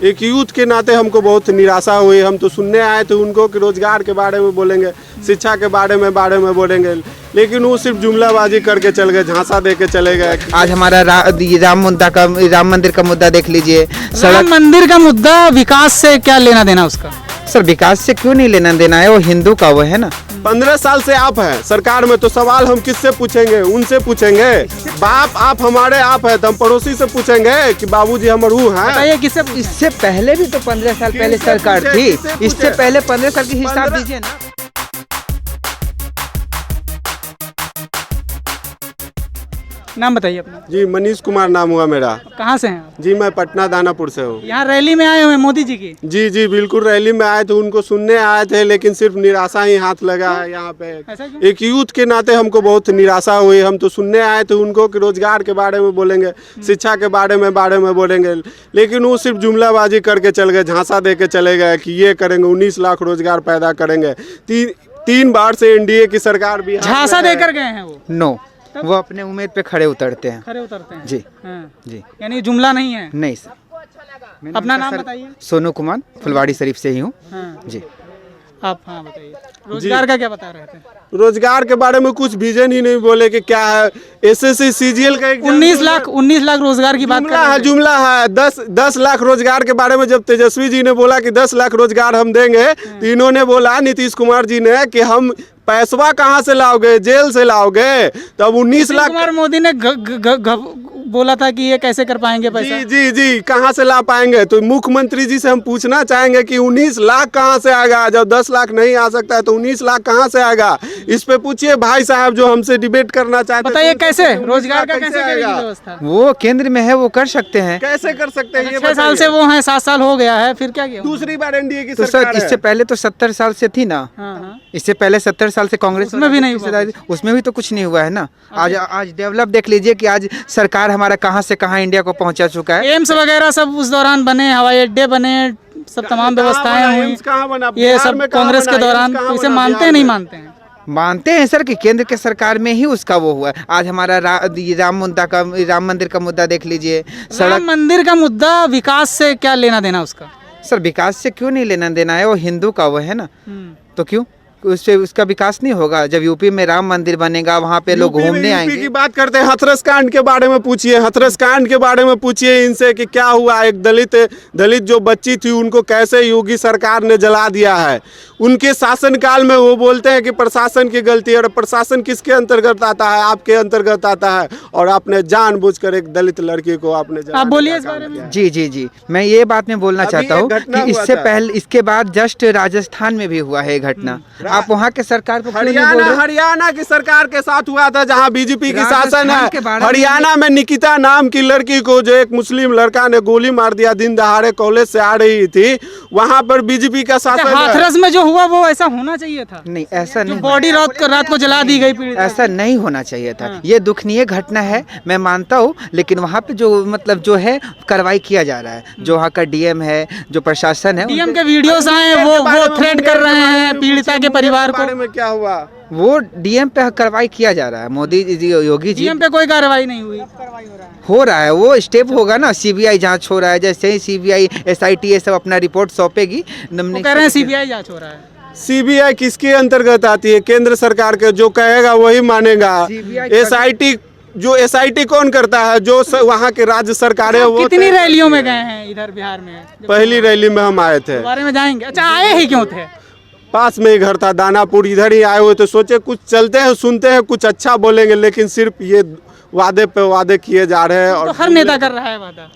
एक यूथ के नाते हमको बहुत निराशा हुई। हम तो सुनने आए थे उनको कि रोजगार के बारे में बोलेंगे, शिक्षा के बारे में बोलेंगे, लेकिन वो सिर्फ जुमलाबाजी करके चल गए, झांसा दे के चले गए। आज हमारा राम मंदिर का मुद्दा देख लीजिए। राम मंदिर का मुद्दा विकास से क्या लेना देना उसका? सर विकास से क्यों नहीं लेना देना है, वो हिंदू का वो है ना। 15 साल से आप हैं सरकार में, तो सवाल हम किससे पूछेंगे? उनसे पूछेंगे। बाप आप हमारे आप है तो हम पड़ोसी से पूछेंगे कि बाबूजी हम रू हैं। बताइए किससे? इससे पहले भी तो 15 साल पहले सरकार थी, इससे पहले 15 साल की हिसाब दीजिए ना। नाम बताइए अपना। जी मनीष कुमार नाम हुआ मेरा। कहाँ से हैं आप? जी मैं पटना दानापुर से हूँ। यहाँ रैली में आए हुए हैं मोदी जी की? जी जी बिल्कुल, रैली में आए थे, उनको सुनने आए थे, लेकिन सिर्फ निराशा ही हाथ लगा है यहाँ पे। ऐसा क्यों? एक यूथ के नाते हमको बहुत निराशा हुई। हम तो सुनने आए थे उनको कि रोजगार के बारे में बोलेंगे, शिक्षा के बारे में बोलेंगे, लेकिन वो सिर्फ जुमलाबाजी करके चल गए, झांसा दे के चले गए कि ये करेंगे, 19 लाख रोजगार पैदा करेंगे। तीन बार से एनडीए की सरकार भी झांसा देकर गए हैं वो? नो, वो अपने उम्मीद पे खड़े उतरते हैं। खड़े उतरते हैं जी हाँ। जी, यानी जुमला नहीं है? नहीं सर। अपना नाम बताइए। सोनू कुमार, फुलवाड़ी शरीफ से ही हूँ। हाँ। जी आप हाँ बताइए, रोजगार का क्या बता रहे थे? रोजगार के बारे में कुछ विजन ही नहीं बोले कि क्या है। एसएससी सीजीएल का 19 लाख रोजगार की बात कर रहे हैं। जुमला है। 10 लाख रोजगार के बारे में जब तेजस्वी जी ने बोला कि 10 लाख रोजगार हम देंगे, तो इन्होंने बोला नीतीश कुमार जी ने कि हम पैसवा कहाँ से लाओगे, जेल से लाओगे। तब 19 लाख कुमार मोदी ने बोला था कि ये कैसे कर पाएंगे पैसा? जी जी जी, कहाँ से ला पाएंगे? तो मुख्यमंत्री जी से हम पूछना चाहेंगे कि 19 लाख कहाँ से आएगा? जब 10 लाख नहीं आ सकता है तो 19 लाख कहाँ से आएगा? इस पे पूछिए भाई साहब जो हमसे डिबेट करना चाहते हैं। बताइए कैसे रोजगार का कैसे करेगी व्यवस्था? वो केंद्र में है, वो कर सकते हैं। कैसे कर सकते हैं? 6 साल से वो हैं, 7 साल हो गया है, फिर क्या किया? दूसरी बार एनडीए की तो सरकार सर इससे पहले तो 70 साल से थी ना। हाँ। इससे पहले 70 साल से कांग्रेस उसमें भी नहीं हुआ। उसमें भी तो कुछ नहीं हुआ है ना। आज डेवलप देख लीजिए कि आज सरकार हमारा कहाँ से कहाँ इंडिया को पहुंचा चुका है। एम्स वगैरह सब उस दौरान बने, हवाई अड्डे बने, सब तमाम व्यवस्थाएं हुई, ये सब कांग्रेस के दौरान। इसे मानते हैं नहीं मानते हैं? मानते हैं सर कि केंद्र के सरकार में ही उसका वो हुआ है। आज हमारा राम मंदिर का मुद्दा देख लीजिए। राम मंदिर का मुद्दा विकास से क्या लेना देना उसका? सर विकास से क्यों नहीं लेना देना है, वो हिंदू का वो है ना। तो क्यों उससे उसका विकास नहीं होगा? जब यूपी में राम मंदिर बनेगा, वहाँ पे लोग घूमने आएंगे। की बात करते हैं, हाथरस कांड के बारे में पूछिए, हाथरस कांड के बारे में पूछिए इनसे कि क्या हुआ। एक दलित जो बच्ची थी उनको कैसे योगी सरकार ने जला दिया है। उनके शासनकाल में वो बोलते हैं कि प्रशासन की गलती है, और प्रशासन किसके अंतर्गत आता है? आपके अंतर्गत आता है। और आपने जानबूझकर एक दलित लड़की को आपने आप बोलिए इस बारे में। जी जी जी, मैं ये बात में बोलना चाहता हूँ कि इससे पहले, इसके बाद जस्ट राजस्थान में भी हुआ है घटना। आप वहाँ के सरकार को हरियाणा की सरकार के साथ हुआ था जहाँ बीजेपी की शासन है। हरियाणा में निकिता नाम की लड़की को जो एक मुस्लिम लड़का ने गोली मार दिया, दिन दहाड़े कॉलेज से आ रही थी, वहाँ पर बीजेपी का शासन है। हाथरस में जो हुआ वो ऐसा होना चाहिए था? नहीं, ऐसा नहीं। बॉडी रात को जला दी गई, ऐसा नहीं होना चाहिए था। ये दुखनीय घटना है, मैं मानता हूँ, लेकिन वहाँ पे जो मतलब जो है कार्रवाई किया जा रहा है। जो वहाँ का डीएम है, जो प्रशासन है, डीएम के वीडियोस आए, वो थ्रेट कर रहे हैं पीड़िता के परिवार को। में क्या हुआ? वो डीएम पे कार्रवाई किया जा रहा है। मोदी जी, योगी जी, डीएम पे कोई कार्रवाई नहीं हुई। हो रहा है, वो स्टेप होगा ना। सीबीआई जांच हो रहा है, जैसे ही सीबीआई एसआईटी ये सब अपना रिपोर्ट सौंपेगी। वो कह रहे हैं सीबीआई जांच हो रहा है। सीबीआई किसके अंतर्गत आती है? केंद्र सरकार के, जो कहेगा वही मानेगा। एसआईटी जो एसआईटी कौन करता है? जो वहाँ के राज्य सरकारें। वो कितनी रैलियों में गए हैं इधर बिहार में? पहली रैली में हम आए थे। बारे में जाएंगे। अच्छा, आए ही क्यों थे? पास में ही घर था दानापुर, इधर ही आए हुए तो सोचे कुछ चलते हैं, सुनते हैं, कुछ अच्छा बोलेंगे, लेकिन सिर्फ ये वादे पे वादे किए जा रहे हैं। और तो हर नेता कर रहा है वादा।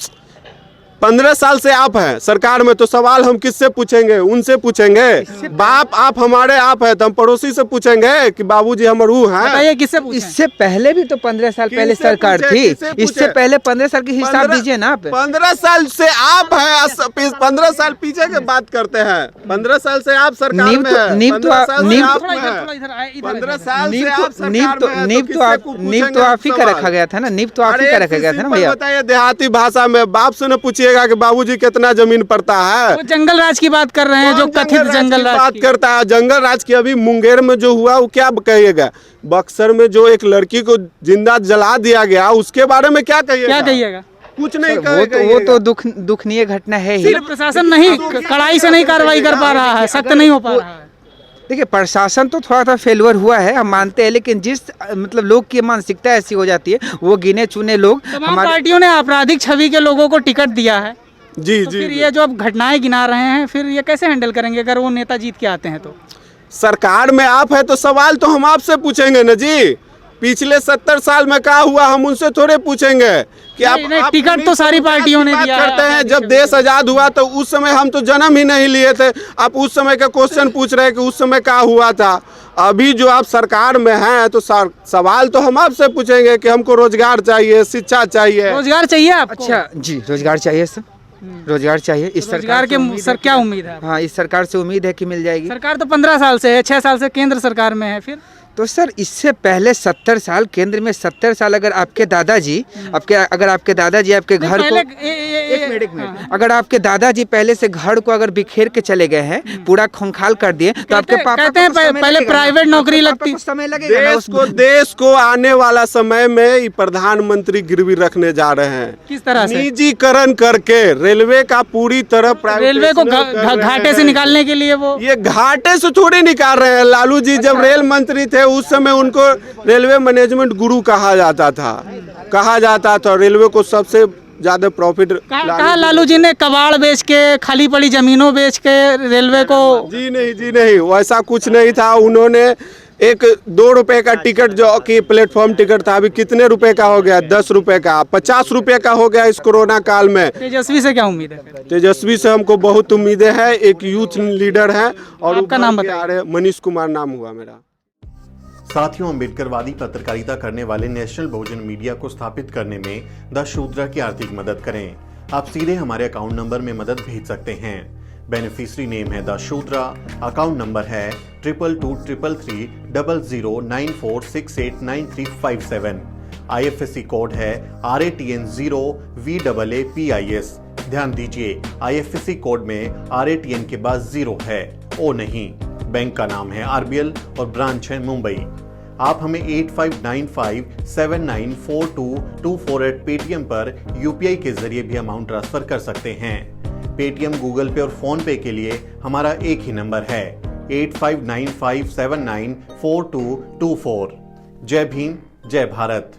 15 साल से आप हैं सरकार में, तो सवाल हम किससे पूछेंगे? उनसे पूछेंगे। बाप आप हमारे आप है तो हम पड़ोसी से पूछेंगे कि बाबूजी हम रू हैं। बताइए किससे पूछें? इससे पहले भी तो 15 साल पहले सरकार थी। इससे पहले 15 साल की हिसाब दीजिए ना आप। 15 साल से आप हैं, 15 साल पीछे की बात करते हैं। 15 साल से आप सरकार में हैं। नींव तो आप ही का रखा गया था ना। नींव तो आप ही का रखा गया था ना भैया। बताइए देहाती भाषा में बाप से न पूछिएगा कि बाबूजी कितना जमीन पड़ता है। वो जंगल राज की बात कर रहे हैं, जो कथित जंगल राज बात करता है। जंगल राज की अभी मुंगेर में जो हुआ वो क्या कहिएगा? बक्सर में जो एक लड़की को जिंदा जला दिया गया, उसके बारे में क्या कहिएगा? क्या कहिएगा? कुछ नहीं वो करेगा। तो दुखनीय घटना है ही। सिर्फ प्रशासन नहीं कड़ाई से नहीं कार्रवाई कर पा रहा है, सख्त नहीं हो पा रहा है। देखिए प्रशासन तो थोड़ा फेलुअर हुआ है, हम मानते हैं, लेकिन जिस मतलब लोग की मानसिकता ऐसी हो जाती है, वो गिने चुने लोग तमाम पार्टियों ने आपराधिक छवि के लोगों को टिकट दिया है, जी तो जी फिर ये जो अब घटनाएं गिना रहे हैं, फिर ये कैसे हैंडल करेंगे अगर वो नेता जीत के आते हैं तो? सरकार में आप है तो सवाल तो हम आपसे पूछेंगे ना जी। पिछले 70 साल में क्या हुआ हम उनसे थोड़े पूछेंगे कि आप टिकट तो सारी पार्टियों ने दिया करते हैं। जब देश आजाद हुआ तो उस समय हम तो जन्म ही नहीं लिए थे, आप उस समय का क्वेश्चन पूछ रहे हैं कि उस समय क्या हुआ था। अभी जो आप सरकार में हैं तो सवाल तो हम आपसे पूछेंगे कि हमको रोजगार चाहिए, शिक्षा चाहिए। रोजगार चाहिए आपको? अच्छा जी, रोजगार चाहिए सर, रोजगार चाहिए। इस रोजगार के सर क्या उम्मीद है? हाँ, इस सरकार से उम्मीद है कि मिल जाएगी। सरकार तो 15 साल से है, 6 साल से केंद्र सरकार में है। फिर तो सर इससे पहले 70 साल केंद्र में 70 साल अगर आपके दादाजी आपके दादाजी आपके घर को एक मिनट अगर आपके दादाजी पहले से घर को अगर बिखेर के चले गए हैं, पूरा खूंखाल कर दिए, तो आपके पापा कहते हैं पहले प्राइवेट नौकरी लगती, समय लगेगा। देश को आने वाला समय में ये प्रधानमंत्री गिरवी रखने जा रहे हैं। किस तरह से? निजीकरण करके रेलवे का पूरी तरह रेलवे को घाटे से निकालने के लिए वो ये घाटे से थोड़ी निकाल रहे हैं। लालू जी जब रेल मंत्री थे उस समय उनको रेलवे मैनेजमेंट गुरु कहा जाता था। रेलवे को सबसे ज्यादा प्रॉफिट कहा लालू जी ने कबाड़ बेच के, खाली पड़ी जमीनों बेच के रेलवे को। जी नहीं वैसा कुछ नहीं था। उन्होंने एक 2 रुपए का टिकट जो कि प्लेटफॉर्म टिकट था, अभी कितने रुपए का हो गया? 10 रुपए का, 50 रुपए का हो गया इस कोरोना काल में। तेजस्वी से क्या उम्मीद है? तेजस्वी से हमको बहुत उम्मीदें हैं। एक यूथ लीडर है और आपका नाम बताइए? मनीष कुमार नाम हुआ मेरा। साथियों, अम्बेडकरवादी पत्रकारिता करने वाले नेशनल बहुजन मीडिया को स्थापित करने में द शूद्रा की आर्थिक मदद करें। आप सीधे हमारे अकाउंट नंबर में मदद भेज सकते हैं। बेनिफिशियरी नेम है द शूद्रा, अकाउंट नंबर है 22333394689357। IFSC कोड है RATN0VAAPIS। ध्यान दीजिए, IFSC कोड में RATN के बाद 0 है, O नहीं। बैंक का नाम है RBL और ब्रांच है मुंबई। आप हमें 8595794224 पेटीएम पर UPI के जरिए भी अमाउंट ट्रांसफर कर सकते हैं। पेटीएम, गूगल पे और फोन पे के लिए हमारा एक ही नंबर है 8595794224। जय भीम, जय भारत।